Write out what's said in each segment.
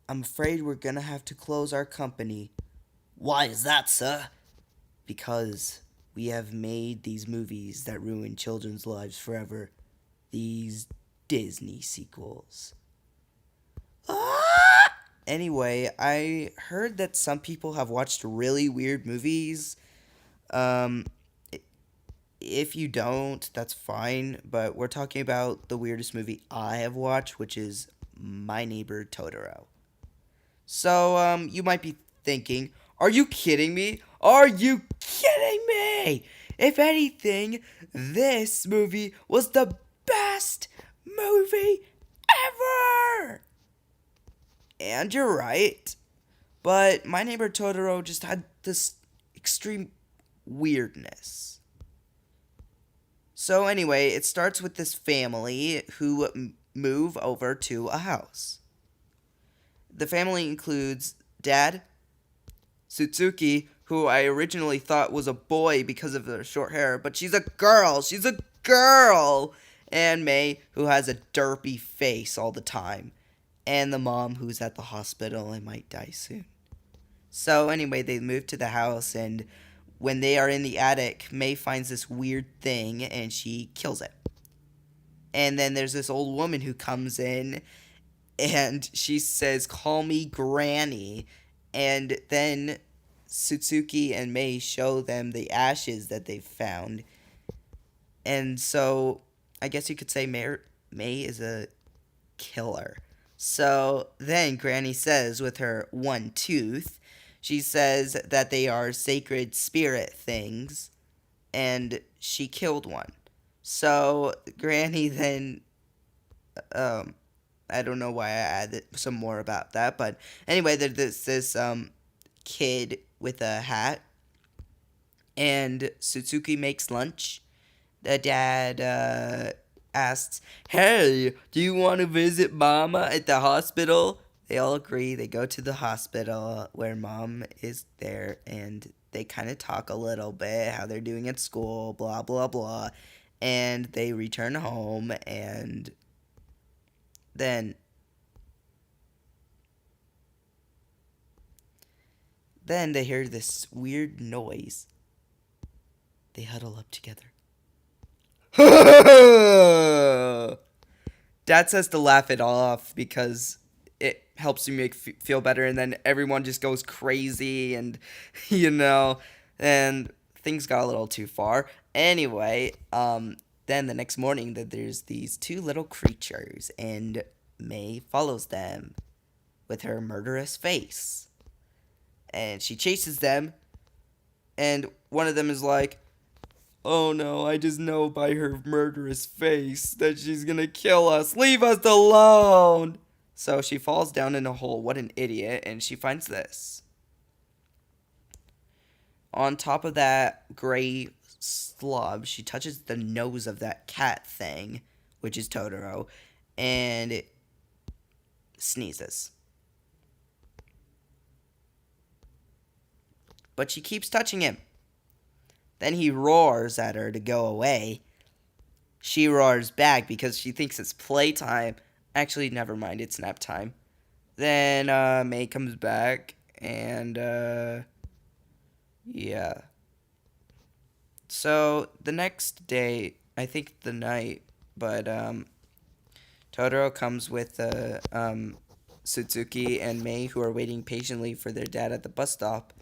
I'm afraid we're gonna have to close our company. Why is that, sir? Because we have made these movies that ruin children's lives forever. These Disney sequels. Ah! Anyway, I heard that some people have watched really weird movies. Um, if you don't, that's fine. But we're talking about the weirdest movie I have watched, which is My Neighbor Totoro. So, you might be thinking, are you kidding me? Are you kidding me? If anything, this movie was the best movie ever! And you're right. But My Neighbor Totoro just had this extreme weirdness. So, anyway, it starts with this family who move over to a house. The family includes dad, Sutsuki, who I originally thought was a boy because of her short hair, but she's a girl. She's a girl. And Mei, who has a derpy face all the time. And the mom, who's at the hospital and might die soon. So, anyway, they move to the house, and when they are in the attic, Mei finds this weird thing and she kills it. And then there's this old woman who comes in and she says, "Call me Granny." And then Sutsuki and Mei show them the ashes that they've found. And so I guess you could say Mei is a killer. So then Granny says, with her one tooth, she says that they are sacred spirit things, and she killed one. So Granny then, um, I don't know why I added some more about that, but anyway, there's this kid with a hat, and Sutsuki makes lunch. The dad asks, "Hey, do you want to visit Mama at the hospital?" They all agree. They go to the hospital where Mom is there, and they kind of talk a little bit how they're doing at school, blah blah blah, and they return home, and then they hear this weird noise. They huddle up together. Dad says to laugh it off because it helps you make feel better, and then everyone just goes crazy, and you know, and things got a little too far. Anyway, then the next morning, that there's these two little creatures, and Mei follows them with her murderous face, and she chases them, and one of them is like, "Oh no, I just know by her murderous face that she's gonna kill us. Leave us alone!" So she falls down in a hole. What an idiot. And she finds this. On top of that gray slob, she touches the nose of that cat thing, which is Totoro, and it sneezes. But she keeps touching him. Then he roars at her to go away. She roars back because she thinks it's playtime. Actually, never mind, it's nap time. Then Mei comes back, and yeah. So the next day, I think the night, but Totoro comes with Suzuki and Mei, who are waiting patiently for their dad at the bus stop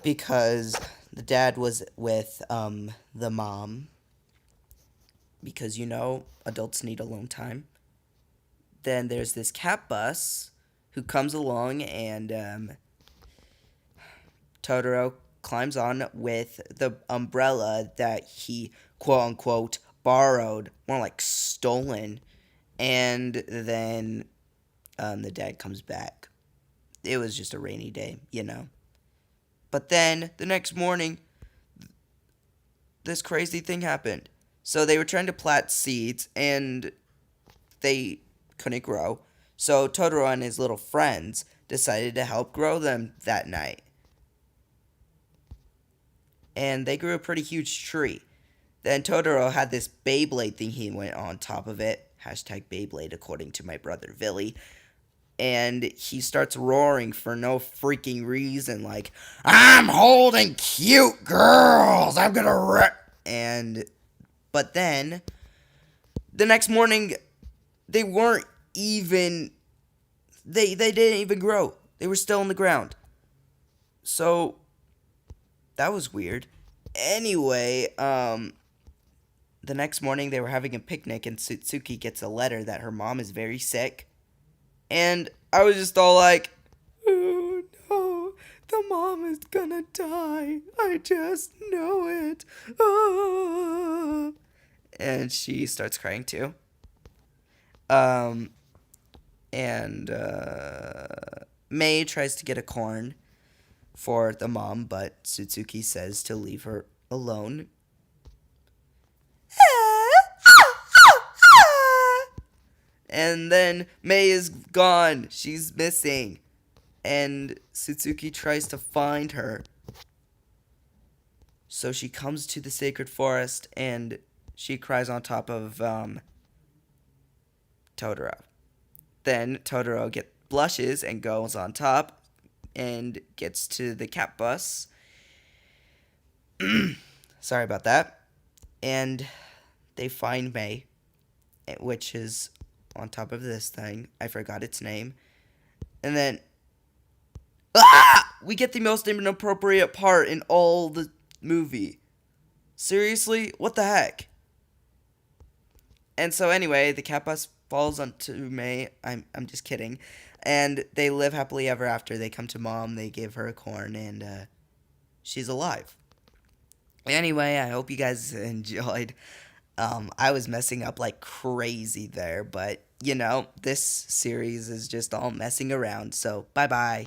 because the dad was with the mom, because adults need alone time. Then there's this cat bus who comes along, and Totoro climbs on with the umbrella that he quote unquote borrowed, more like stolen, and then the dad comes back. It was just a rainy day. But then the next morning, this crazy thing happened. So they were trying to plant seeds, and they couldn't grow. So Totoro and his little friends decided to help grow them that night. And they grew a pretty huge tree. Then Totoro had this Beyblade thing he went on top of it. Hashtag Beyblade, according to my brother Billy. and he starts roaring for no freaking reason, like, I'm holding cute girls, I'm gonna but then, the next morning, they weren't even, they didn't even grow. They were still in the ground. So, that was weird. Anyway, the next morning they were having a picnic, and Sutsuki gets a letter that her mom is very sick. And I was just all like, oh no, the mom is gonna die. I just know it. Ah. And she starts crying too. And Mei tries to get a corn for the mom, but Sutsuki says to leave her alone. And then Mei is gone. She's missing. And Sutsuki tries to find her. So she comes to the sacred forest and she cries on top of Totoro. Then Totoro blushes and goes on top and gets to the cat bus. Sorry about that. And they find Mei, which is on top of this thing. I forgot its name. And then we get the most inappropriate part in all the movie. Seriously? What the heck? And so anyway, the cat bus falls onto Mei. I'm just kidding. And they live happily ever after. They come to mom, they give her a corn, and she's alive. Anyway, I hope you guys enjoyed. I was messing up like crazy there, but, this series is just all messing around. So, bye-bye.